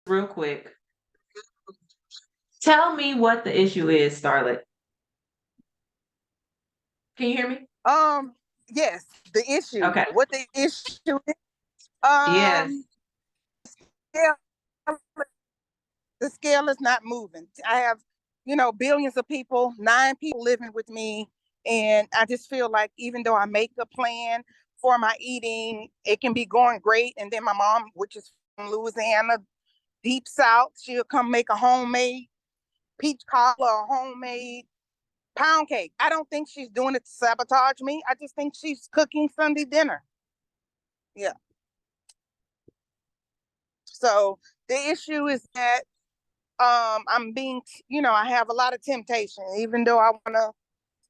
real quick. Tell me what the issue is, Starlet. Can you hear me? Um, yes, the issue. Okay. What the issue is? Yes. Um, yeah, the scale is not moving. I have, billions of people, 9 people living with me, and I just feel like even though I make a plan for my eating, it can be going great. And then my mom, which is from Louisiana, deep south, she'll come make a homemade peach cobbler or homemade pound cake. I don't think she's doing it to sabotage me. I just think she's cooking Sunday dinner. Yeah. So the issue is that I'm being, I have a lot of temptation, even though I want to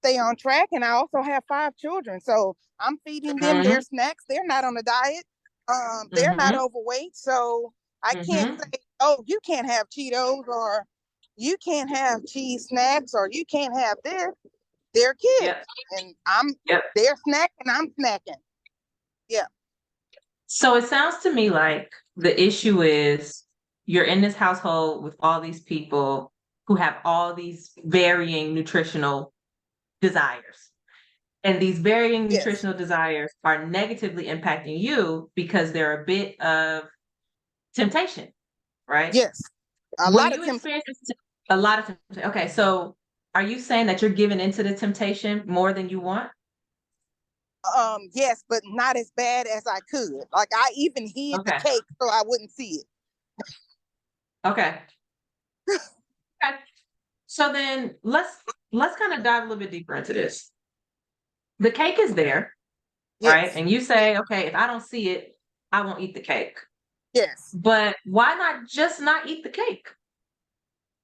stay on track. And I also have 5 children. So I'm feeding them Mm-hmm. their snacks. They're not on a diet. They're not Mm-hmm. overweight. So I can't Mm-hmm. say, oh, you can't have Cheetos or you can't have cheese snacks or you can't have this. They're kids. Yep. And Yep. they're snacking, I'm snacking. Yeah. So it sounds to me like the issue is you're in this household with all these people who have all these varying nutritional desires. And these varying Yes. nutritional desires are negatively impacting you because they're a bit of temptation, right? Yes. A When lot of you temptation. experience a lot of temptation, okay, so are you saying that you're giving into the temptation more than you want? Yes, but not as bad as I could. Like I even hid the Okay. cake so I wouldn't see it. Okay. Okay. So then let's kind of dive a little bit deeper into this. The cake is there, right? Yes. And you say, okay, if I don't see it, I won't eat the cake. Yes. But why not just not eat the cake?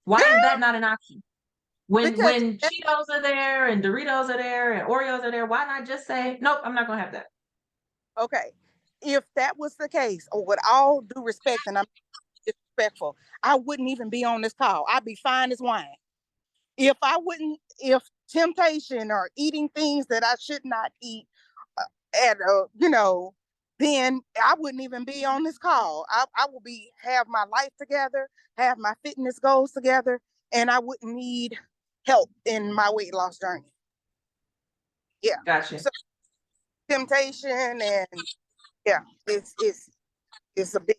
Why is Girl, that not an option? When because when Cheetos are there and Doritos are there and Oreos are there, why not just say, nope, I'm not gonna have that? okay, if that was the case, or with all due respect, and I'm disrespectful, I wouldn't even be on this call. I'd be fine as wine. If temptation or eating things that I should not eat at then I wouldn't even be on this call. I will be have my life together, have my fitness goals together, and I wouldn't need help in my weight loss journey. Yeah. Gotcha. So temptation and yeah, it's a big.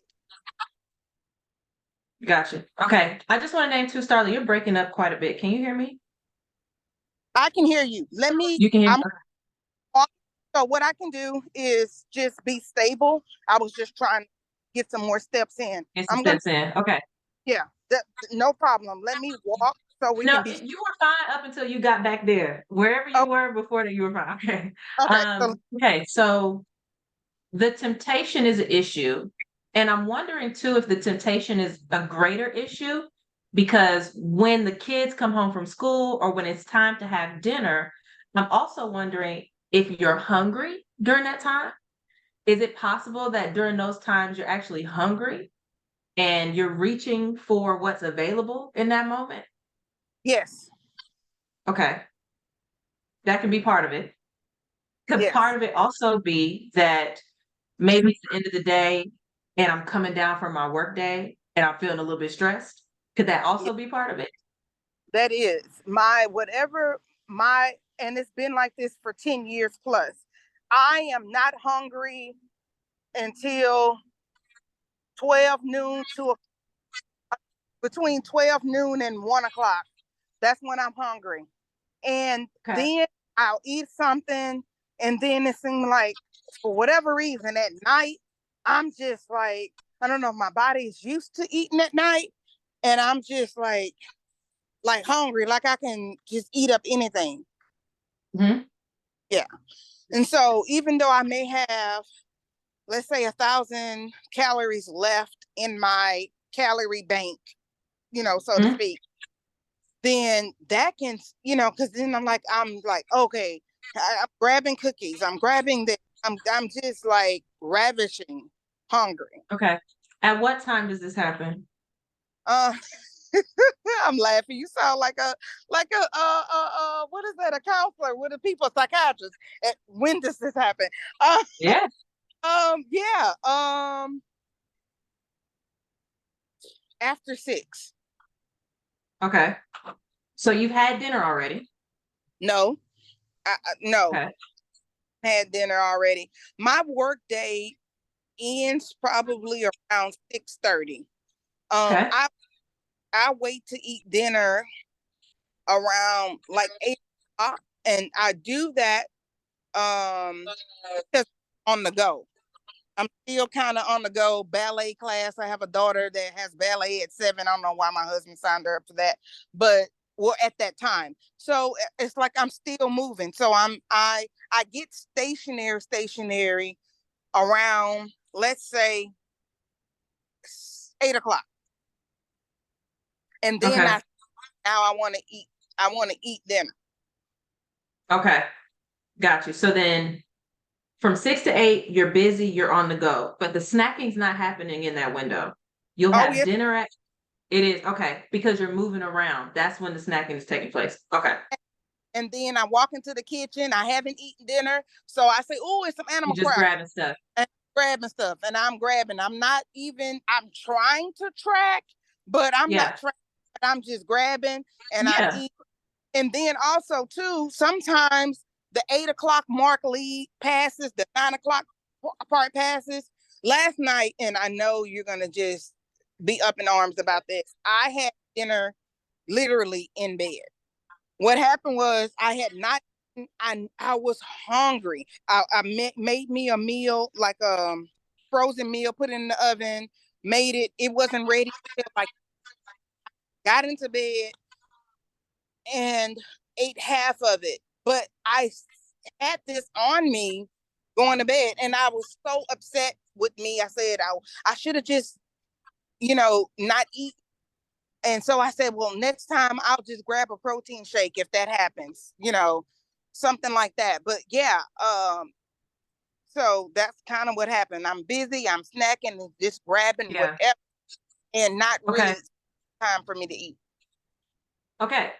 Gotcha. Okay. I just want to name two Starla. You're breaking up quite a bit. Can you hear me? I can hear you. Let me. You can hear me. I'm so what I can do is just be stable. I was just trying to get some more steps in. Get some I'm gonna. steps in. Okay. Yeah. No problem. Let me walk so we No, can be. you were fine up until you got back there. Wherever you Oh, were before that, you were fine. Okay. okay. So Okay. So the temptation is an issue. And I'm wondering too if the temptation is a greater issue because when the kids come home from school or when it's time to have dinner, I'm also wondering if you're hungry during that time. Is it possible that during those times you're actually hungry and you're reaching for what's available in that moment? yes. Okay, that can be part of it. Could part Yes. of it also be that maybe it's the end of the day and I'm coming down from my work day and I'm feeling a little bit stressed? Could that Yeah, also be part of it? that is my whatever my and it's been like this for 10 years plus. I am not hungry until 12 noon to between 12 noon and 1 o'clock. That's when I'm hungry. And Okay. then I'll eat something. And then it seems like for whatever reason at night, I'm just like, I don't know, my body is used to eating at night. And I'm just like hungry, like I can just eat up anything. Hmm. Yeah. And so even though I may have, let's say 1,000 calories left in my calorie bank, so to Hmm. speak, then that can, because then I'm like, okay, I'm grabbing cookies, I'm grabbing this, I'm just like ravishing, hungry. Okay. At what time does this happen? Uh, I'm laughing. You sound like what is that? A counselor with a people psychiatrist. When does this happen? Uh, Yeah. yeah. after 6. Okay. So you've had dinner already. No, no, Okay. had dinner already. My work day ends probably around 6:30. Okay. I wait to eat dinner around like 8 o'clock, and I do that just on the go. I'm still kind of on the go. Ballet class. I have a daughter that has ballet at 7. I don't know why my husband signed her up for that, but well, at that time. So it's like I'm still moving. So I get stationary around, let's say, 8 o'clock, and then Okay. now I want to eat. I want to eat dinner. Okay. Got you. So then from 6 to 8, you're busy, you're on the go, but the snacking's not happening in that window. You'll Oh have yeah. dinner at it is okay because you're moving around. That's when the snacking is taking place. Okay. And then I walk into the kitchen. I haven't eaten dinner, so I say, "Oh, it's some You animal just crackers." grabbing stuff. And grabbing stuff, and I'm grabbing. I'm not even. I'm trying to track, but I'm not Yeah. tracking. I'm just grabbing, and I'm Yeah. eating. And then also too, sometimes the 8 o'clock mark lead passes, the 9 o'clock part passes. Last night, and I know you're gonna just be up in arms about this. I had dinner literally in bed. What happened was I had not. I was hungry. Made me a meal, like frozen meal, put it in the oven, made it. It wasn't ready till like got into bed and ate half of it. But I had this on me going to bed, and I was so upset with me. I said I should have just, not eat. And so I said, well, next time I'll just grab a protein shake if that happens, something like that. But yeah, so that's kind of what happened. I'm busy, I'm snacking and just grabbing Yeah. whatever and not Okay. really time for me to eat. Okay.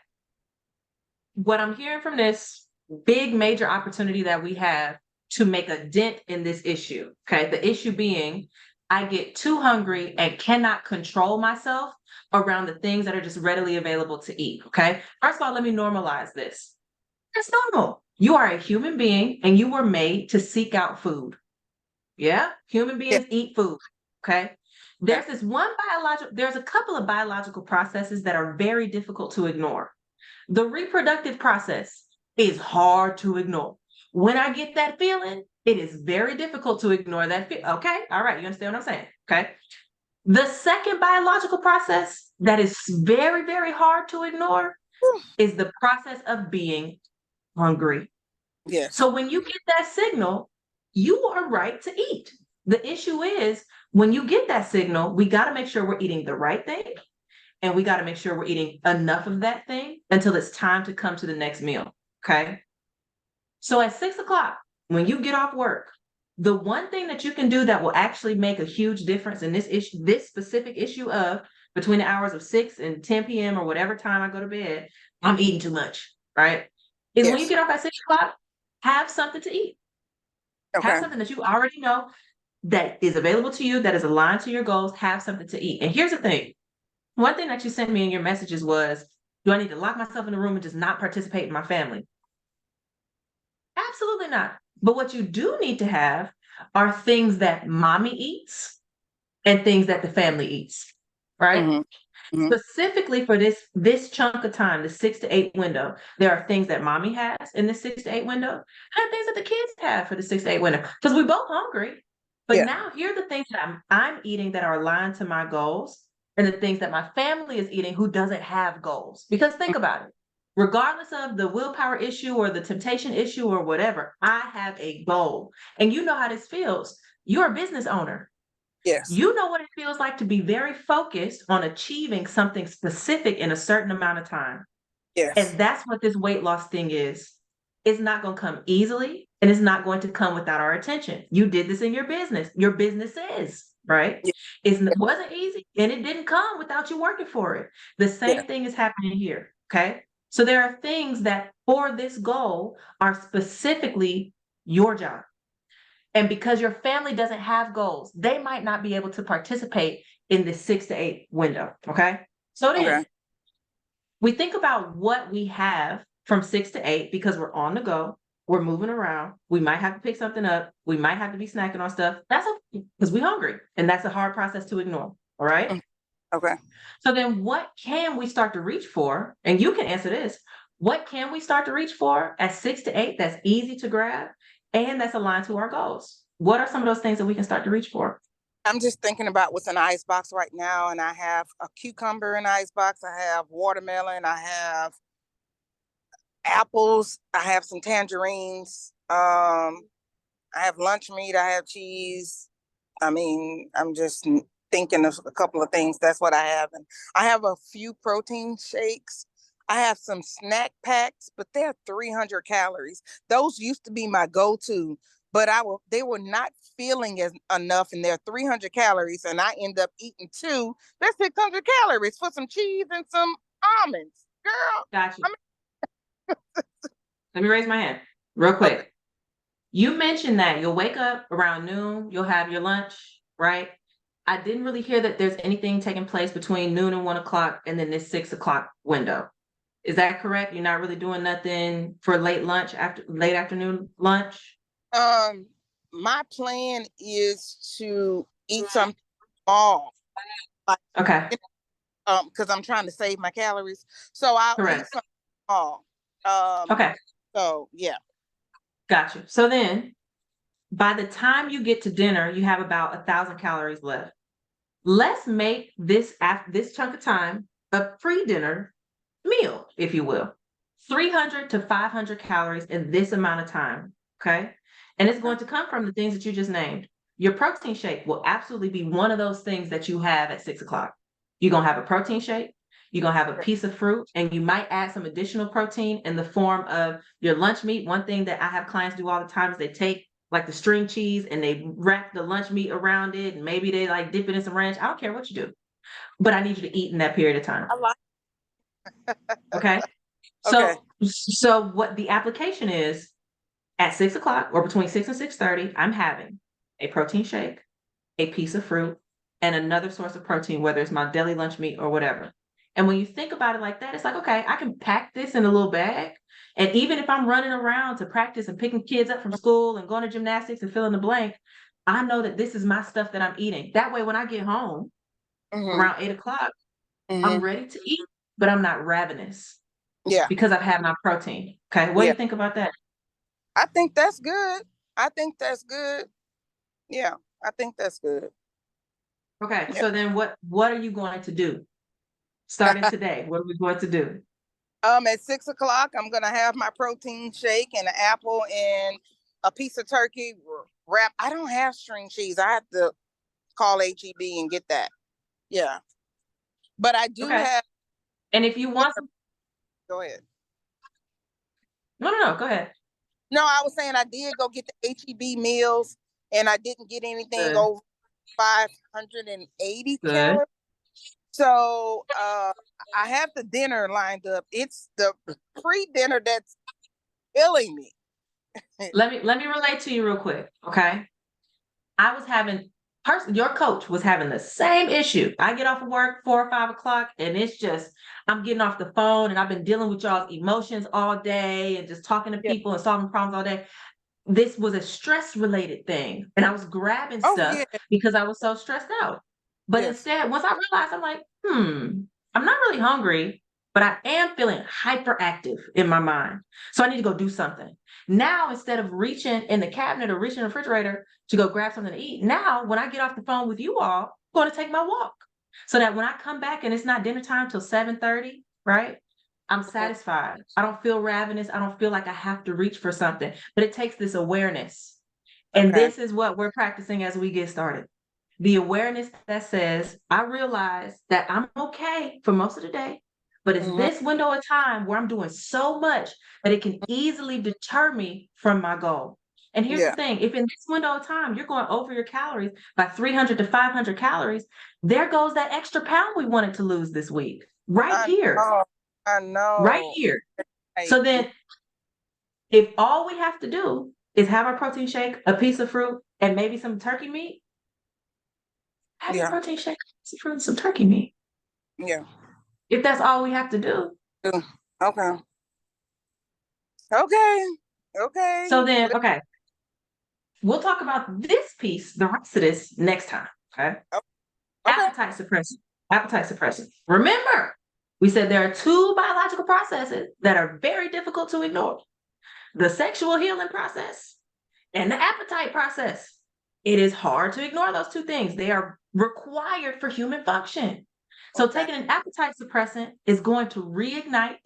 What I'm hearing from this big major opportunity that we have to make a dent in this issue. Okay. The issue being I get too hungry and cannot control myself around the things that are just readily available to eat. Okay. First of all, let me normalize this. It's normal. You are a human being and you were made to seek out food. Yeah. Human Yeah. beings eat food. Okay. Okay. There's a couple of biological processes that are very difficult to ignore. The reproductive process is hard to ignore. When I get that feeling, it is very difficult to ignore that. Okay. All right. You understand what I'm saying? Okay. The second biological process that is very, very hard to ignore is the process of being hungry. Yes. So when you get that signal, you are right to eat. The issue is when you get that signal, we got to make sure we're eating the right thing and we got to make sure we're eating enough of that thing until it's time to come to the next meal. Okay. So at 6 o'clock, when you get off work, the one thing that you can do that will actually make a huge difference in this issue, this specific issue of between the hours of 6 and 10 p.m. or whatever time I go to bed, I'm eating too much, right? Is when you Yes. get off at 6 o'clock, have something to eat. Have Okay. something that you already know that is available to you, that is aligned to your goals. Have something to eat. And here's the thing. One thing that you sent me in your messages was, do I need to lock myself in the room and just not participate in my family? Absolutely not. But what you do need to have are things that mommy eats and things that the family eats, right? Mm-hmm. Mm-hmm. Specifically for this chunk of time, the 6 to 8 window, there are things that mommy has in the 6 to 8 window, and things that the kids have for the 6 to 8 window. Because we're both hungry. But Yeah. now here are the things that I'm eating that are aligned to my goals, and the things that my family is eating who doesn't have goals. Because think about it. Regardless of the willpower issue or the temptation issue or whatever, I have a goal. And you know how this feels. You're a business owner. Yes. You know what it feels like to be very focused on achieving something specific in a certain amount of time. Yes. And that's what this weight loss thing is. It's not going to come easily and it's not going to come without our attention. You did this in your business. Your business is, right? Yeah. It wasn't easy and it didn't come without you working for it. The Yeah. same thing is happening here. Okay. So there are things that for this goal are specifically your job. And because your family doesn't have goals, they might not be able to participate in this 6 to 8 window. Okay. So then Okay. we think about what we have from 6 to 8 because we're on the go. We're moving around. We might have to pick something up. We might have to be snacking on stuff. That's okay because we're hungry. And that's a hard process to ignore. All right. Okay. So then what can we start to reach for? And you can answer this. What can we start to reach for at 6 to 8 that's easy to grab and that's aligned to our goals? What are some of those things that we can start to reach for? I'm just thinking about what's in the ice box right now, and I have a cucumber in the ice box. I have watermelon. I have apples. I have some tangerines. I have lunch meat. I have cheese. I mean, I'm just thinking of a couple of things. That's what I have. And I have a few protein shakes. I have some snack packs, but they're 300 calories. Those used to be my go-to, but they were not feeling as enough, and they're 300 calories, and I end up eating two. That's 600 calories for some cheese and some almonds. Girl, Got you. I Let me raise my hand real mean, okay. quick. You mentioned that you'll wake up around noon, you'll have your lunch, right? I didn't really hear that there's anything taking place between noon and 1 o'clock and then this 6 o'clock window. Is that correct? You're not really doing nothing for late afternoon lunch? Um, my plan is to eat something small, like, Okay, because I'm trying to save my calories. So I'll eat correct. something small. Um, Okay, so yeah. got you. So then by the time you get to dinner, you have about 1,000 calories left. Let's make this chunk of time a pre-dinner meal, if you will. 300 to 500 calories in this amount of time. Okay. And it's Okay. going to come from the things that you just named. Your protein shake will absolutely be one of those things that you have at 6 o'clock. You're going to have a protein shake. You're going to have a piece of fruit, and you might add some additional protein in the form of your lunch meat. One thing that I have clients do all the time is they take like the string cheese and they wrap the lunch meat around it, and maybe they like dip it in some ranch. I don't care what you do, but I need you to eat in that period of time. I like. Okay. Okay. So what the application is at 6 o'clock or between 6 and 6:30, I'm having a protein shake, a piece of fruit, and another source of protein, whether it's my daily lunch meat or whatever. And when you think about it like that, it's like, okay, I can pack this in a little bag. And even if I'm running around to practice and picking kids up from school and going to gymnastics and fill in the blank, I know that this is my stuff that I'm eating. That way, when I get home Mm-hmm. around 8 o'clock, I'm Mm-hmm. ready to eat, but I'm not ravenous Yeah. because I've had my protein. Okay. What do Yeah. you think about that? I think that's good. I think that's good. Yeah. I think that's good. Okay. Yeah. So then what are you going to do starting today? What are we going to do? At 6 o'clock, I'm gonna have my protein shake and an apple and a piece of turkey wrap. I don't have string cheese. I have to call HEB and get that. Yeah. But I do Okay. have. And if you want some, Go ahead. no, go ahead. No, I was saying I did go get the HEB meals, and I didn't get anything Good. over 580 Good. calories. So I have the dinner lined up. It's the pre-dinner that's killing me. Let me relate to you real quick. Okay. I was having your coach was having the same issue. I get off of work 4 or 5 o'clock, and it's just I'm getting off the phone, and I've been dealing with y'all's emotions all day and just talking to Yeah. people and solving problems all day. This was a stress related thing, and I was grabbing Oh stuff yeah. because I was so stressed out. But Yes. instead, once I realized, I'm like, I'm not really hungry, but I am feeling hyperactive in my mind. So I need to go do something. Now, instead of reaching in the cabinet or reaching in the refrigerator to go grab something to eat, now when I get off the phone with you all, I'm going to take my walk. So that when I come back and it's not dinner time till 7:30, right? I'm Mhm. satisfied. I don't feel ravenous. I don't feel like I have to reach for something. But it takes this awareness. And Okay. this is what we're practicing as we get started. The awareness that says, I realize that I'm okay for most of the day, but it's Mhm. this window of time where I'm doing so much that it can easily deter me from my goal. And here's the Yeah. thing, if in this window of time you're going over your calories by 300 to 500 calories, there goes that extra pound we wanted to lose this week, right I here, know. I right know. here. Right. So then if all we have to do is have our protein shake, a piece of fruit, and maybe some turkey meat, have your Yeah. protein shake. fruit and some turkey meat. Yeah. If that's all we have to do. Okay. Okay. Okay. So then, okay, we'll talk about this piece, the rest of this next time. Okay. Okay. Appetite suppressant. Appetite suppressant. Remember, we said there are two biological processes that are very difficult to ignore: the sexual healing process and the appetite process. It is hard to ignore those two things. They are required for human function. So Okay. taking an appetite suppressant is going to reignite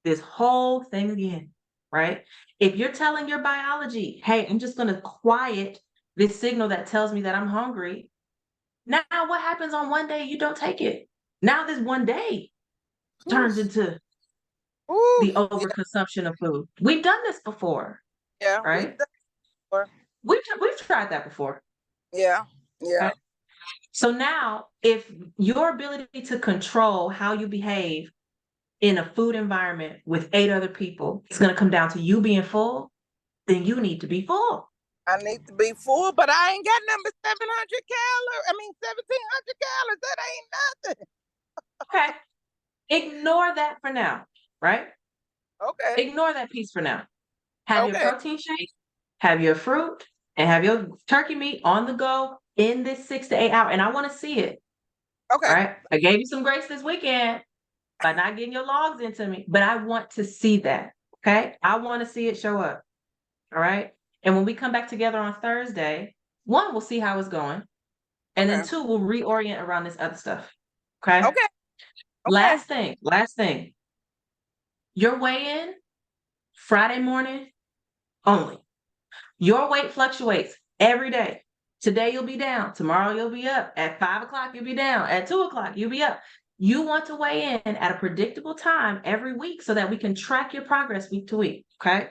this whole thing again, right? If you're telling your biology, hey, I'm just going to quiet this signal that tells me that I'm hungry. Now, what happens on one day you don't take it? Now, this one day turns Oof. into Oof. the overconsumption of food. We've done this before, Yeah. We've right? done before. We've tried that before. Yeah. Yeah. Okay? So now, if your ability to control how you behave in a food environment with 8 other people is going to come down to you being full, then you need to be full. I need to be full, but I ain't got number 700 calories. I mean, 1,700 calories. That ain't nothing. Okay. Ignore that for now, right? Okay. Ignore that piece for now. Have your Okay. protein shake, have your fruit, and have your turkey meat on the go in this 6 to 8 hour. And I want to see it. Okay. All right. I gave you some grace this weekend by not getting your logs into me, but I want to see that. Okay. I want to see it show up. All right. And when we come back together on Thursday, one, we'll see how it's going. And then Okay. two, we'll reorient around this other stuff. Okay. Okay. Okay. Last thing. Your weigh in Friday morning only. Your weight fluctuates every day. Today you'll be down. Tomorrow you'll be up. At 5 o'clock, you'll be down. At 2 o'clock, you'll be up. You want to weigh in at a predictable time every week so that we can track your progress week to week. Okay.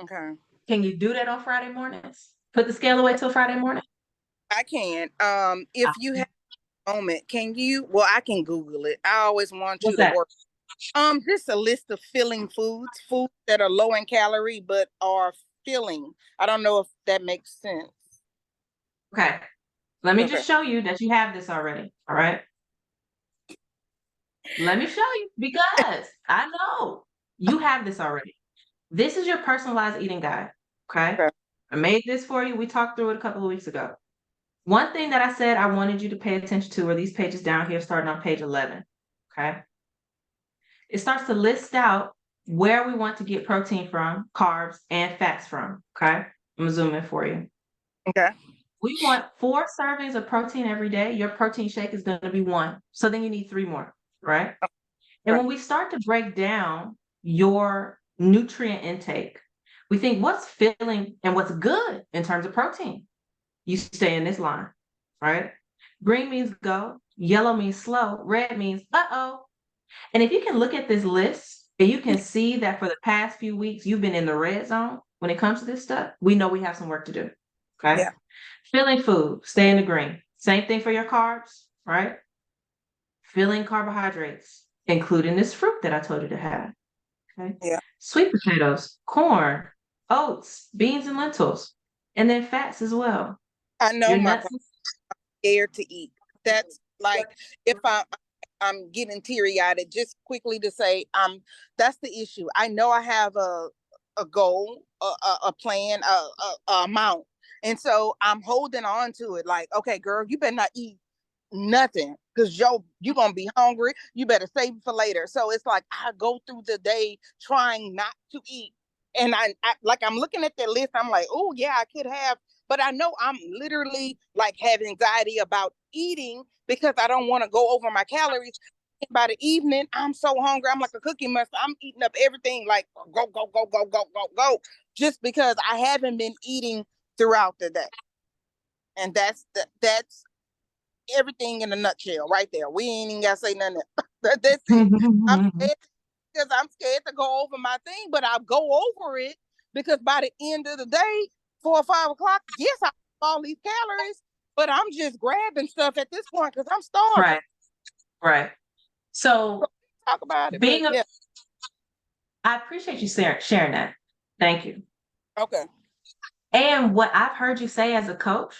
Okay. Can you do that on Friday mornings? Put the scale away till Friday morning? I can. If you have a moment, can you? Well, I can Google it. I always want you What's to that? work. Just a list of filling foods that are low in calorie but are filling. I don't know if that makes sense. Okay. Let me Okay. just show you that you have this already. All right. Let me show you because I know you have this already. This is your personalized eating guide. Okay. Okay. I made this for you. We talked through it a couple of weeks ago. One thing that I said I wanted you to pay attention to are these pages down here, starting on page 11. Okay. It starts to list out where we want to get protein from, carbs, and fats from. Okay. I'm going to zoom in for you. Okay. We want 4 servings of protein every day. Your protein shake is going to be 1. So then you need 3 more, right? And Right. when we start to break down your nutrient intake, we think what's filling and what's good in terms of protein. You stay in this line, right? Green means go, yellow means slow, red means uh-oh. And if you can look at this list and you can see that for the past few weeks, you've been in the red zone when it comes to this stuff, we know we have some work to do, okay? Yeah. Filling food, stay in the green. Same thing for your carbs, right? Filling carbohydrates, including this fruit that I told you to have. Okay. Yeah. Sweet potatoes, corn, oats, beans, and lentils, and then fats as well. I know Your my nuts. scared to eat. That's like if I'm getting teary-eyed, just quickly to say, that's the issue. I know I have a goal, a plan, a amount. And so I'm holding on to it like, okay, girl, you better not eat nothing because you're gonna be hungry. You better save it for later. So it's like I go through the day trying not to eat. And I like I'm looking at the list, I'm like, oh yeah, I could have, but I know I'm literally like have anxiety about eating because I don't want to go over my calories. And by the evening, I'm so hungry. I'm like a cookie monster. I'm eating up everything, like go, go, go, go, go, go, go, just because I haven't been eating throughout the day. And that's everything in a nutshell right there. We ain't even gotta say nothing else. That's it. I'm scared because I'm scared to go over my thing, but I'll go over it because by the end of the day, 4 or 5 o'clock, yes, I have all these calories, but I'm just grabbing stuff at this point because I'm starving. Right, right. So Talk about it, but being a, yeah. I appreciate you sharing that. Thank you. Okay. And what I've heard you say as a coach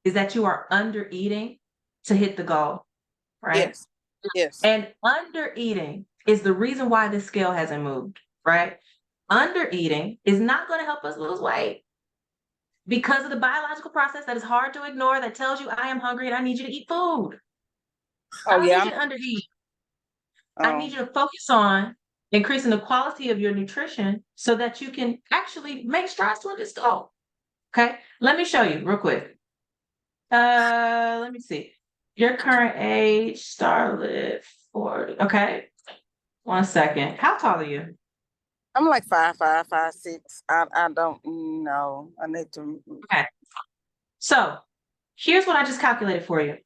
is that you are under eating to hit the goal. right? Yes. Yes. And under eating is the reason why this scale hasn't moved, right? Under eating is not going to help us lose weight because of the biological process that is hard to ignore that tells you I am hungry and I need you to eat food. I Oh don't need yeah. you to undereat. I Oh, need you to focus on increasing the quality of your nutrition so that you can actually make strides toward this goal. Okay, let me show you real quick. Let me see. Your current age, Starlet, 40. Okay, 1 second. How tall are you? I'm like 5'5", 5'6". I don't know. I need to. Okay, so here's what I just calculated for you.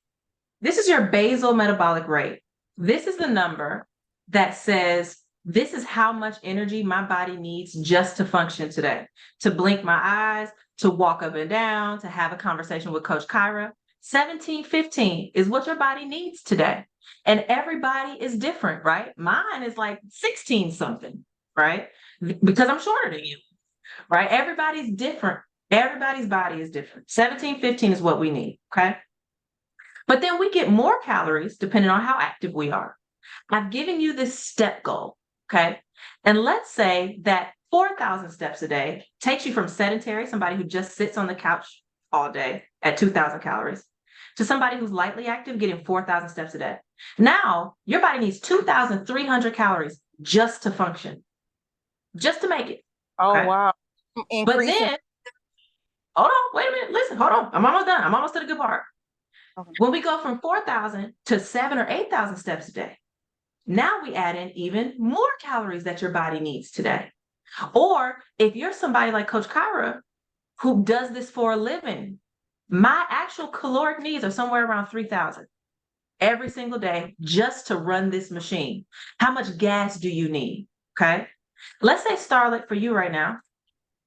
This is your basal metabolic rate. This is the number that says this is how much energy my body needs just to function today, to blink my eyes, to walk up and down, to have a conversation with Coach Kyra. 1715 is what your body needs today. And everybody is different, right? Mine is like 16 something, right? Because I'm shorter than you, right? Everybody's different. Everybody's body is different. 1715 is what we need, okay? But then we get more calories depending on how active we are. I've given you this step goal, okay? And let's say that 4,000 steps a day takes you from sedentary, somebody who just sits on the couch all day at 2,000 calories, to somebody who's lightly active getting 4,000 steps a day. Now, your body needs 2,300 calories just to function, just to make it, Oh okay? wow. But Increasing. then, hold on, wait a minute, listen, hold on. I'm almost done. I'm almost to the good part. Okay. When we go from 4,000 to 7,000 or 8,000 steps a day, now we add in even more calories that your body needs today. Or if you're somebody like Coach Kyra, who does this for a living, my actual caloric needs are somewhere around 3,000 every single day just to run this machine. How much gas do you need? Okay. Let's say Starlet for you right now,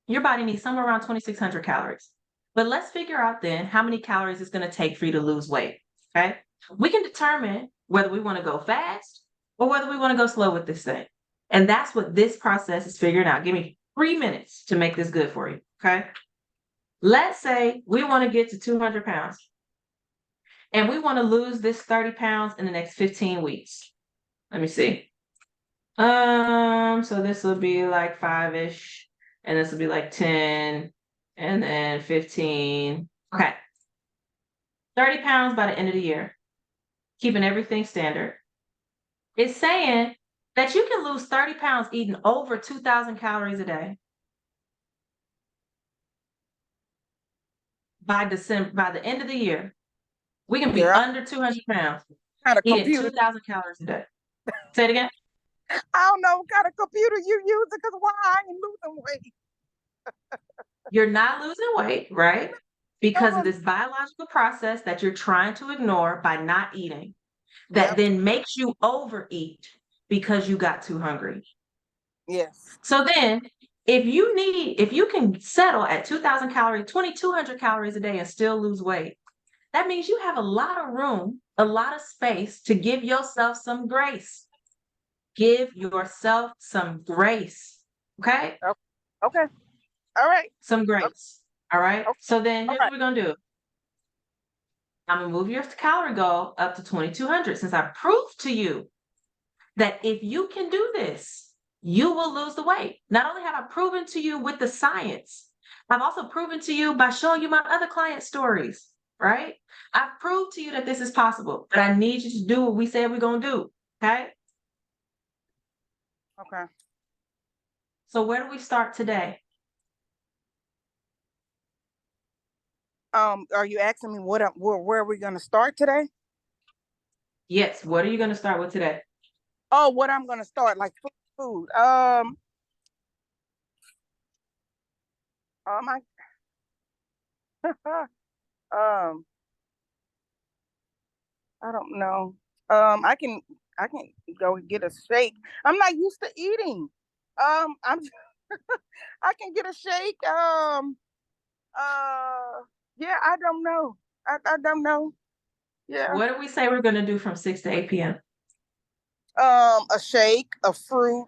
your body needs somewhere around 2,600 calories. But let's figure out then how many calories it's going to take for you to lose weight. Okay. We can determine whether we want to go fast or whether we want to go slow with this thing. And that's what this process is figuring out. Give me 3 minutes to make this good for you. Okay. Let's say we want to get to 200 pounds and we want to lose this 30 pounds in the next 15 weeks. Let me see. So this will be like 5-ish, and this will be like 10, and then 15. Okay. 30 pounds by the end of the year, keeping everything standard. It's saying that you can lose 30 pounds eating over 2,000 calories a day by the end of the year. We can be Girl, under 200 pounds kind of eating computer. 2,000 calories a day. Say it again. I don't know what kind of computer you using because why I ain't losing weight. You're not losing weight, right? Because of Um, this biological process that you're trying to ignore by not eating, that yep. then makes you overeat because you got too hungry. Yes. So then, if you can settle at 2,000 calories, 2,200 calories a day and still lose weight, that means you have a lot of room, a lot of space to give yourself some grace. Give yourself some grace. Okay? Okay. Okay. All right. Some Okay. grace. All right. Okay. So then All here's what right. we're going to do. I'm going to move your calorie goal up to 2,200 since I proved to you that if you can do this, you will lose the weight. Not only have I proven to you with the science, I've also proven to you by showing you my other client stories, right? I've proved to you that this is possible, but I need you to do what we said we're going to do, okay? Okay. So where do we start today? Are you asking me where are we gonna start today? Yes, what are you going to start with today? Oh, what I'm gonna start like food. Oh my. um, I don't know. I can go get a shake. I'm not used to eating. I'm I can get a shake. Yeah, I don't know. I don't know. Yeah. What do we say we're going to do from 6 to 8 p.m.? A shake, a fruit,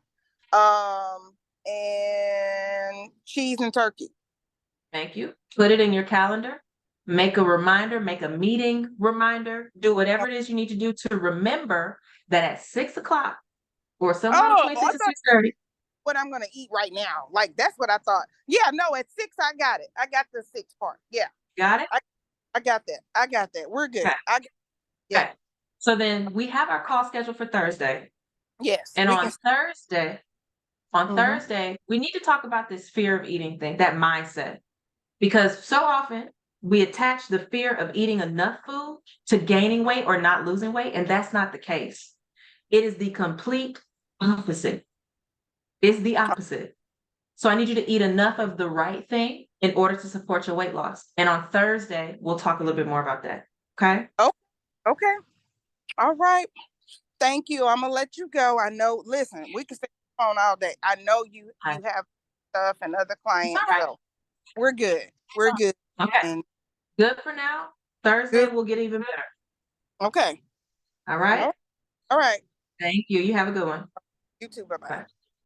um, and cheese and turkey. Thank you. Put it in your calendar. make a reminder, make a meeting reminder, do whatever it is you need to do to remember that at 6 o'clock or somewhere Oh, between I 6 and thought 6:30. what I'm gonna eat right now. Like that's what I thought. Yeah, no, at 6 I got it. I got the 6 part. Yeah, Got it? I got that. I got that. We're good. Okay. Yeah. Okay. So then we have our call scheduled for Thursday. Yes, And we can. on Mhm. Thursday, we need to talk about this fear of eating thing, that mindset. Because so often we attach the fear of eating enough food to gaining weight or not losing weight, and that's not the case. It is the complete opposite. It's the opposite. So I need you to eat enough of the right thing in order to support your weight loss. And on Thursday, we'll talk a little bit more about that. Okay? Oh, okay. All right. Thank you. I'm gonna let you go. I know. Listen, we can stay on the phone all day. I know Okay. you have stuff and other It's all clients, right. so we're good. We're good. Okay. And Good for now. Thursday good. will get even better. Okay. All right? All right. Thank you. You have a good one. You too. Bye bye. Bye.